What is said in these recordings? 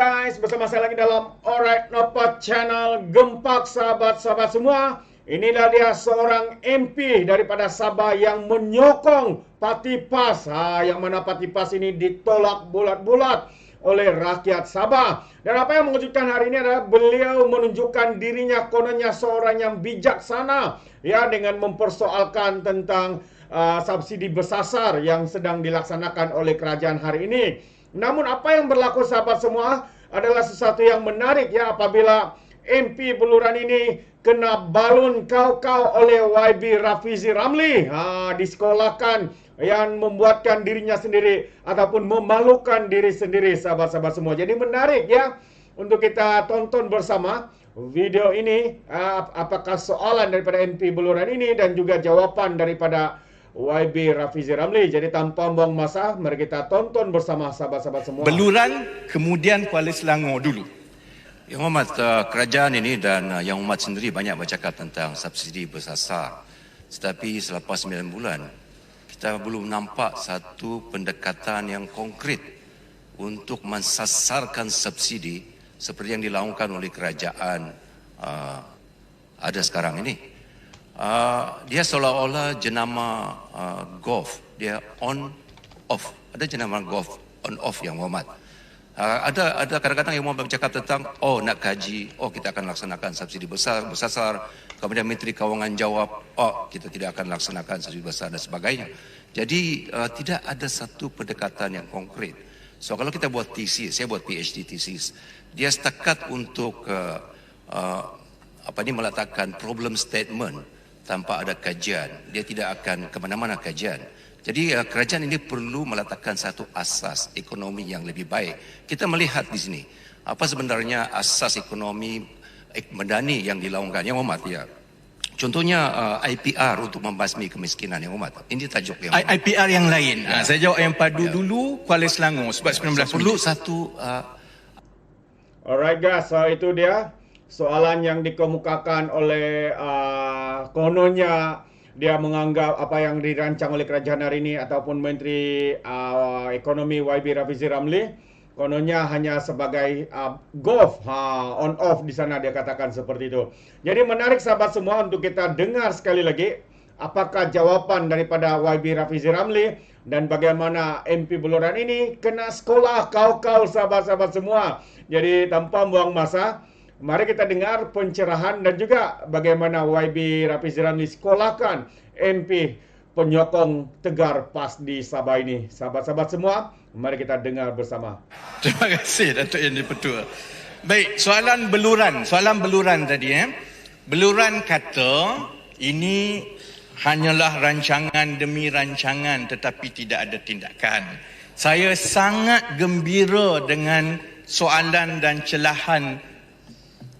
guys, bersama saya lagi dalam Alright Nopot Channel. Gempak sahabat-sahabat semua. Inilah dia seorang MP daripada Sabah yang menyokong Parti PAS. Yang mana Parti PAS ini ditolak bulat-bulat oleh rakyat Sabah. Dan apa yang mengejutkan hari ini adalah beliau menunjukkan dirinya kononnya seorang yang bijaksana, ya, dengan mempersoalkan tentang subsidi bersasar yang sedang dilaksanakan oleh kerajaan hari ini. Namun apa yang berlaku sahabat semua adalah sesuatu yang menarik, ya, apabila MP Beluran ini kena balun kau-kau oleh YB Rafizi Ramli, disekolahkan, yang membuatkan dirinya sendiri ataupun memalukan diri sendiri sahabat-sahabat semua. Jadi menarik, ya, untuk kita tonton bersama video ini, apakah soalan daripada MP Beluran ini dan juga jawapan daripada YB Rafizi Ramli. Jadi tanpa buang masa, mari kita tonton bersama sahabat-sahabat semua. Beluran, kemudian Kuala Selangor dulu. Yang Hormat, kerajaan ini dan Yang Hormat sendiri banyak bercakap tentang subsidi bersasar. Tetapi selepas 9 bulan, kita belum nampak satu pendekatan yang konkret untuk mensasarkan subsidi seperti yang dilakukan oleh kerajaan ada sekarang ini. Dia seolah-olah jenama golf, dia on off. Ada jenama golf on off Yang Hormat. Ada kadang-kadang Yang Hormat bercakap tentang nak kaji, kita akan laksanakan subsidi bersasar. Kemudian Menteri Kewangan jawab, kita tidak akan laksanakan subsidi besar dan sebagainya. Jadi tidak ada satu pendekatan yang konkret. So kalau kita buat thesis, saya buat PhD thesis, dia setakat untuk meletakkan problem statement tanpa ada kajian. Dia tidak akan ke mana-mana kajian. Jadi kerajaan ini perlu meletakkan satu asas ekonomi yang lebih baik. Kita melihat di sini apa sebenarnya asas ekonomi medani yang dilakukan Yang Hormat, ya. Contohnya IPR untuk membasmi kemiskinan Yang Hormat. Ini tajuk Yang Hormat. IPR yang lain. Saya jawab yang padu dulu, Kuala Selangor sebab 19 perlu satu Alright guys, so itu dia soalan yang dikemukakan oleh kononnya dia menganggap apa yang dirancang oleh kerajaan hari ini ataupun Menteri Ekonomi YB Rafizi Ramli kononnya hanya sebagai golf, on off di sana, dia katakan seperti itu. Jadi menarik sahabat semua untuk kita dengar sekali lagi apakah jawaban daripada YB Rafizi Ramli dan bagaimana MP Beluran ini kena sekolah kau-kau sahabat-sahabat semua. Jadi tanpa buang masa, mari kita dengar pencerahan dan juga bagaimana YB Rafizi Ramli sekolahkan MP penyokong Tegar PAS di Sabah ini. Sahabat-sahabat semua, mari kita dengar bersama. Terima kasih Datuk Yang di-Pertua. Baik, soalan Beluran tadi. Beluran kata ini hanyalah rancangan demi rancangan tetapi tidak ada tindakan. Saya sangat gembira dengan soalan dan celahan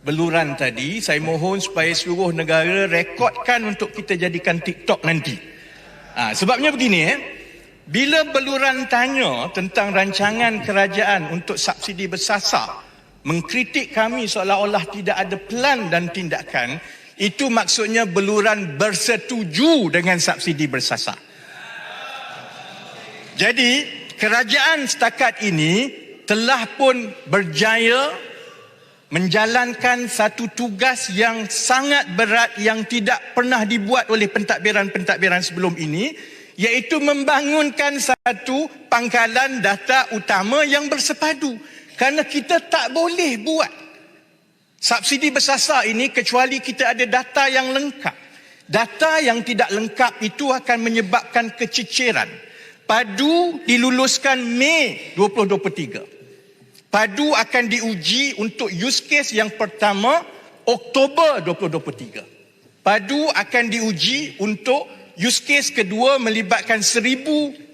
Beluran tadi. Saya mohon supaya seluruh negara rekodkan untuk kita jadikan TikTok nanti. Sebabnya begini, bila Beluran tanya tentang rancangan kerajaan untuk subsidi bersasar, mengkritik kami seolah-olah tidak ada plan dan tindakan, itu maksudnya Beluran bersetuju dengan subsidi bersasar. Jadi kerajaan setakat ini telah pun berjaya menjalankan satu tugas yang sangat berat yang tidak pernah dibuat oleh pentadbiran-pentadbiran sebelum ini, iaitu membangunkan satu pangkalan data utama yang bersepadu. Kerana kita tak boleh buat subsidi bersasar ini kecuali kita ada data yang lengkap. Data yang tidak lengkap itu akan menyebabkan kececeran. Padu diluluskan Mei 2023. Padu akan diuji untuk use case yang pertama Oktober 2023. Padu akan diuji untuk use case kedua melibatkan 1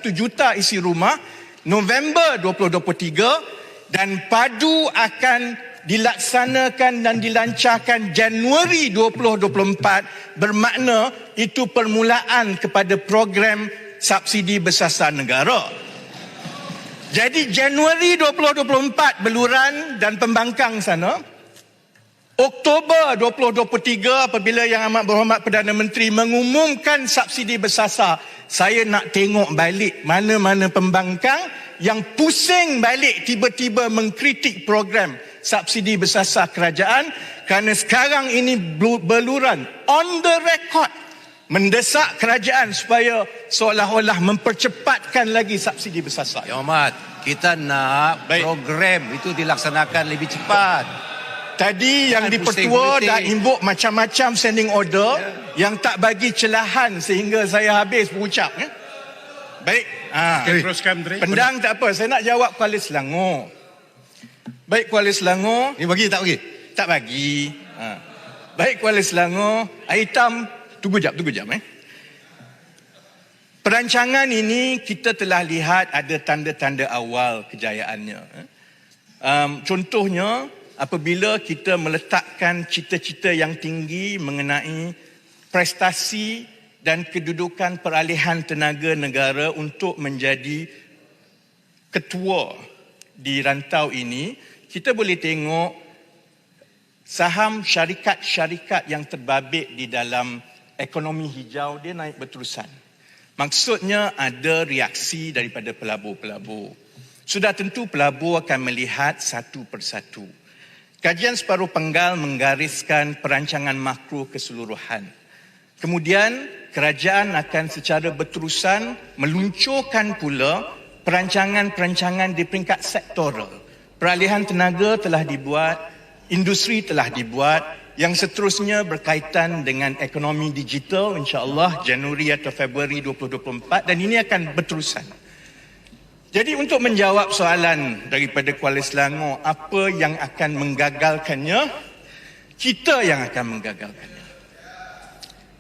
juta isi rumah November 2023, dan Padu akan dilaksanakan dan dilancarkan Januari 2024, bermakna itu permulaan kepada program subsidi bersasar negara. Jadi Januari 2024 Beluran dan pembangkang sana Oktober 2023 apabila Yang Amat Berhormat Perdana Menteri mengumumkan subsidi bersasar, saya nak tengok balik mana-mana pembangkang yang pusing balik tiba-tiba mengkritik program subsidi bersasar kerajaan, kerana sekarang ini beluran on the record mendesak kerajaan supaya seolah-olah mempercepatkan lagi subsidi bersasar. Yang Amat, kita nak program itu dilaksanakan lebih cepat. Tadi yang dipertua dah imbuk macam-macam standing order yang tak bagi celahan sehingga saya habis berucap. Baik. Teruskan, Menteri. Pendang tak apa. Saya nak jawab Kuala Selangor. Baik, Kuala Selangor. Ni bagi tak bagi? Tak bagi. Baik, Kuala Selangor. Air hitam. Tunggu jap. Perancangan ini kita telah lihat ada tanda-tanda awal kejayaannya. Contohnya, apabila kita meletakkan cita-cita yang tinggi mengenai prestasi dan kedudukan peralihan tenaga negara untuk menjadi ketua di rantau ini, kita boleh tengok saham syarikat-syarikat yang terbabit di dalam ekonomi hijau dia naik berterusan. Maksudnya ada reaksi daripada pelabur-pelabur. Sudah tentu pelabur akan melihat satu persatu. Kajian separuh penggal menggariskan perancangan makro keseluruhan. Kemudian kerajaan akan secara berterusan meluncurkan pula perancangan-perancangan di peringkat sektoral. Peralihan tenaga telah dibuat, industri telah dibuat, yang seterusnya berkaitan dengan ekonomi digital, insya-Allah Januari atau Februari 2024, dan ini akan berterusan. Jadi untuk menjawab soalan daripada Kuala Selangor, apa yang akan menggagalkannya? Kita yang akan menggagalkannya.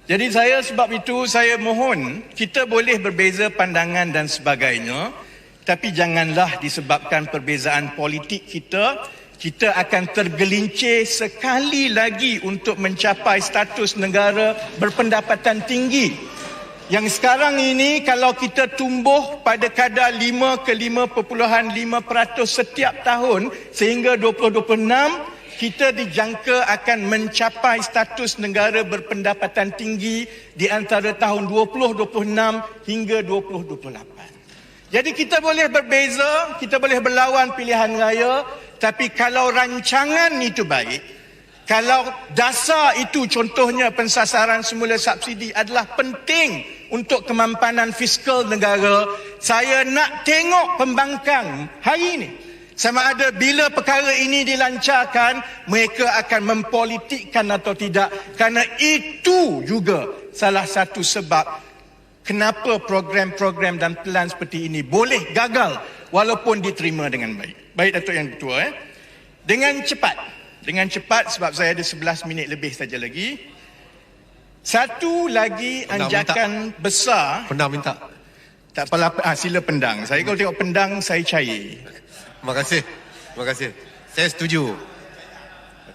Jadi sebab itu saya mohon, kita boleh berbeza pandangan dan sebagainya, tapi janganlah disebabkan perbezaan politik kita akan tergelincir sekali lagi untuk mencapai status negara berpendapatan tinggi. Yang sekarang ini kalau kita tumbuh pada kadar 5 ke 5.5% setiap tahun sehingga 2026, kita dijangka akan mencapai status negara berpendapatan tinggi di antara tahun 2026 hingga 2028. Jadi kita boleh berbeza, kita boleh berlawan pilihan raya, tapi kalau rancangan itu baik, kalau dasar itu contohnya pensasaran semula subsidi adalah penting untuk kemampanan fiskal negara, saya nak tengok pembangkang hari ini. Sama ada bila perkara ini dilancarkan, mereka akan mempolitikkan atau tidak. Kerana itu juga salah satu sebab kenapa program-program dan plan seperti ini boleh gagal walaupun diterima dengan baik. Baik, Datuk Yang Ketua. Dengan cepat sebab saya ada 11 minit lebih saja lagi. Satu lagi anjakan besar. Pendang minta. Tak apalah, sila pendang. Saya kalau tengok pendang, saya cair. Terima kasih. Saya setuju.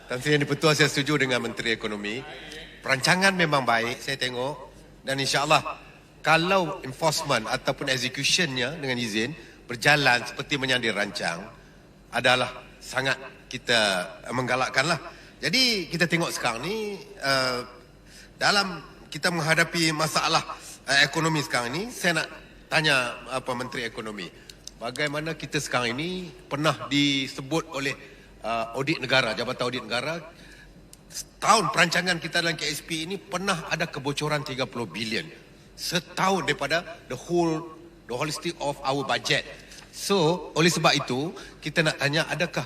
Tan Sri Yang di-Pertua, saya setuju dengan Menteri Ekonomi. Perancangan memang baik, saya tengok. Dan insya-Allah, kalau enforcement ataupun executionnya dengan izin berjalan seperti yang dirancang, adalah sangat kita menggalakkanlah. Jadi kita tengok sekarang ni dalam kita menghadapi masalah ekonomi sekarang ini, saya nak tanya Menteri Ekonomi, bagaimana kita sekarang ini pernah disebut oleh audit negara, Jabatan Audit Negara, setahun perancangan kita dalam KSP ini pernah ada kebocoran 30 bilion setahun daripada the holistic of our budget. So oleh sebab itu kita nak tanya, adakah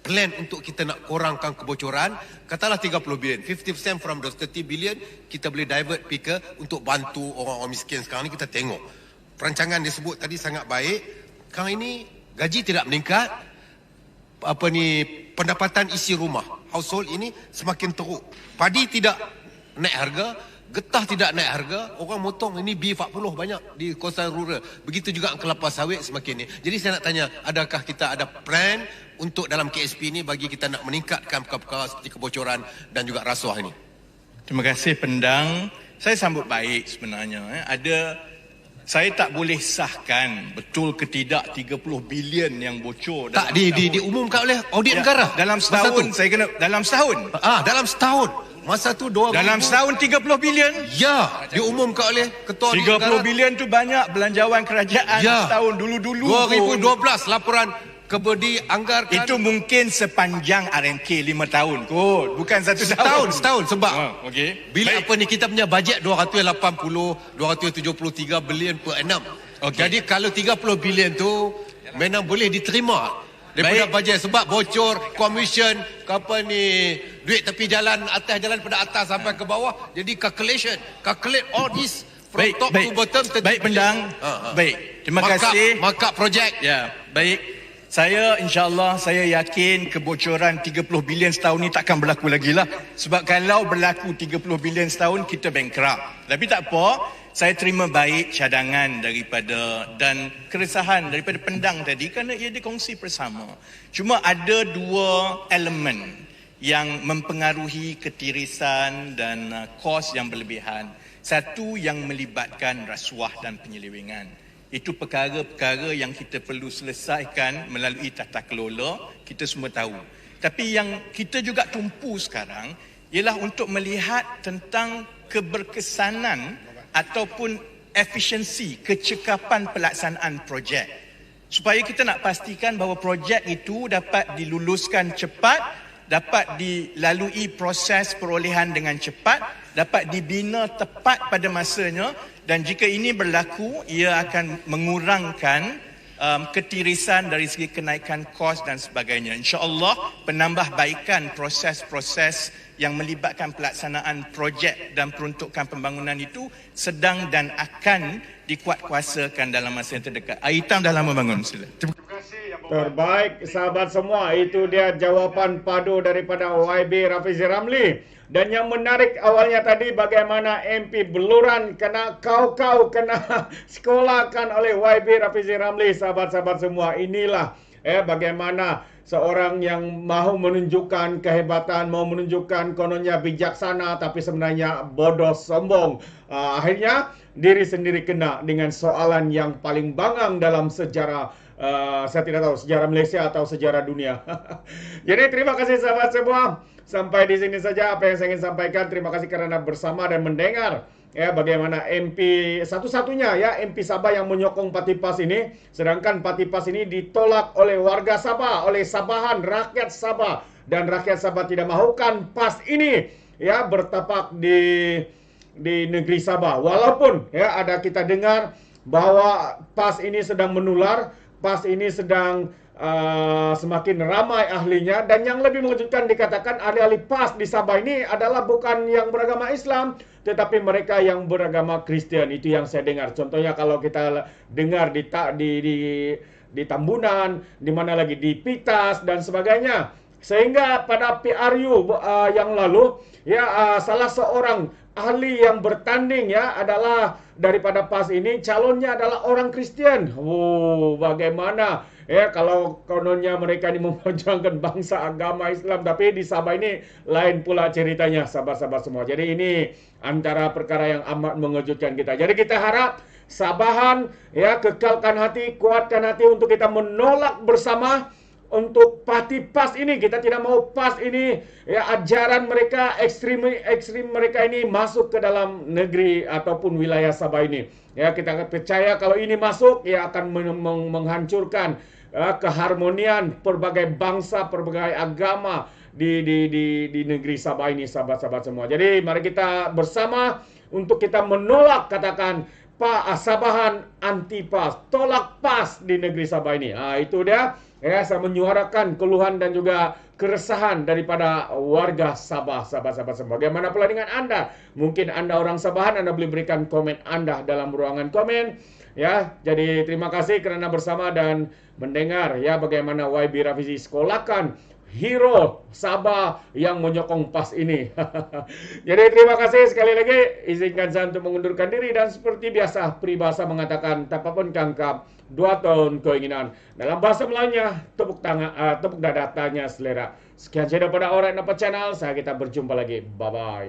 plan untuk kita nak kurangkan kebocoran? Katalah 30 bilion, 50% from those 30 bilion kita boleh divert ke untuk bantu orang-orang miskin. Sekarang ni kita tengok perancangan disebut tadi sangat baik. Sekarang ini gaji tidak meningkat, pendapatan isi rumah household ini semakin teruk. Padi tidak naik harga, getah tidak naik harga, orang motong ini B40 banyak di kawasan rural. Begitu juga kelapa sawit semakin ni. Jadi saya nak tanya, adakah kita ada plan untuk dalam KSP ini bagi kita nak meningkatkan perkara-perkara seperti kebocoran dan juga rasuah ini? Terima kasih Pendang. Saya sambut baik sebenarnya. Ada saya tak boleh sahkan betul ke tidak 30 bilion yang bocor Tak diumumkan oleh audit negara. dalam setahun. Saya kena dalam setahun. Dalam setahun. Masa tu 2000. Dalam setahun 30 bilion. Ya, diumumkan oleh ketua audit negara. 30 bilion tu banyak belanjawan kerajaan setahun dulu-dulu. 2012 laporan dianggarkan. Itu mungkin sepanjang RMK 5 tahun kot, bukan satu tahun. Setahun sebab okey. bila apa ni kita punya bajet 273 bilion per annum. Jadi kalau 30 bilion tu memang boleh diterima daripada bajet sebab bocor, commission, apa ni, duit tepi jalan, atas jalan pada atas sampai ke bawah. Jadi calculate all this from top to bottom. Baik Pendang. Baik. Terima kasih. Markup projek. Ya, baik. Saya insyaAllah saya yakin kebocoran 30 bilion setahun ni takkan berlaku lagi lah. Sebab kalau berlaku 30 bilion setahun kita bankrupt. Tapi tak apa, saya terima baik cadangan daripada dan keresahan daripada Pendang tadi kerana ia dikongsi bersama. Cuma ada dua elemen yang mempengaruhi ketirisan dan kos yang berlebihan. Satu yang melibatkan rasuah dan penyelewengan. Itu perkara-perkara yang kita perlu selesaikan melalui tata kelola, kita semua tahu. Tapi yang kita juga tumpu sekarang ialah untuk melihat tentang keberkesanan ataupun efisiensi, kecekapan pelaksanaan projek. Supaya kita nak pastikan bahawa projek itu dapat diluluskan cepat, dapat dilalui proses perolehan dengan cepat, dapat dibina tepat pada masanya. Dan jika ini berlaku, ia akan mengurangkan ketirisan dari segi kenaikan kos dan sebagainya. InsyaAllah penambahbaikan proses-proses yang melibatkan pelaksanaan projek dan peruntukan pembangunan itu sedang dan akan dikuatkuasakan dalam masa yang terdekat. Hitam dah lama bangun. Sila. Terbaik sahabat semua, itu dia jawapan padu daripada YB Rafizi Ramli. Dan yang menarik awalnya tadi bagaimana MP Beluran kena sekolahkan oleh YB Rafizi Ramli. Sahabat-sahabat semua, inilah bagaimana seorang yang mahu menunjukkan kehebatan, mahu menunjukkan kononnya bijaksana tapi sebenarnya bodoh sombong. Akhirnya diri sendiri kena dengan soalan yang paling bangang dalam sejarah, saya tidak tahu sejarah Malaysia atau sejarah dunia. Jadi terima kasih sahabat semua. Sampai di sini saja apa yang saya ingin sampaikan. Terima kasih kerana bersama dan mendengar bagaimana MP satu-satunya MP Sabah yang menyokong Parti PAS ini, sedangkan Parti PAS ini ditolak oleh warga Sabah, oleh Sabahan, rakyat Sabah, dan rakyat Sabah tidak mahukan PAS ini bertapak di negeri Sabah. Walaupun ada kita dengar bahawa PAS ini sedang menular, PAS ini sedang semakin ramai ahlinya, dan yang lebih mengejutkan dikatakan ahli-ahli PAS di Sabah ini adalah bukan yang beragama Islam tetapi mereka yang beragama Kristian. Itu yang saya dengar. Contohnya kalau kita dengar di Tambunan, di mana lagi di Pitas dan sebagainya. Sehingga pada PRU yang lalu salah seorang ahli yang bertanding adalah daripada PAS ini, calonnya adalah orang Kristian. Bagaimana kalau kononnya mereka ini memperjuangkan bangsa agama Islam, tapi di Sabah ini lain pula ceritanya, sahabat-sahabat semua. Jadi ini antara perkara yang amat mengejutkan kita. Jadi kita harap Sabahan kekalkan hati, kuatkan hati untuk kita menolak bersama untuk Parti PAS ini. Kita tidak mau PAS ini ajaran mereka ekstrim mereka ini masuk ke dalam negeri ataupun wilayah Sabah ini. Kita percaya kalau ini masuk akan menghancurkan keharmonian berbagai bangsa, berbagai agama di negeri Sabah ini, sahabat-sahabat semua. Jadi mari kita bersama untuk kita menolak, katakan Sabahan anti PAS, tolak PAS di negeri Sabah ini. Itu dia. Saya menyuarakan keluhan dan juga keresahan daripada warga Sabah, sahabat-sahabat semua. Bagaimana pula dengan Anda? Mungkin Anda orang Sabahan, Anda boleh berikan komen Anda dalam ruangan komen. Jadi terima kasih kerana bersama dan mendengar bagaimana YB Rafizi sekolahkan hero Sabah yang menyokong PAS ini. Jadi terima kasih sekali lagi. Izinkan saya untuk mengundurkan diri, dan seperti biasa peribahasa mengatakan tapapun kangkap 2 tahun keinginan. Dalam bahasa Melayunya tepuk dada tanya selera. Sekian saja daripada Alright Napa Channel. Kita berjumpa lagi. Bye bye.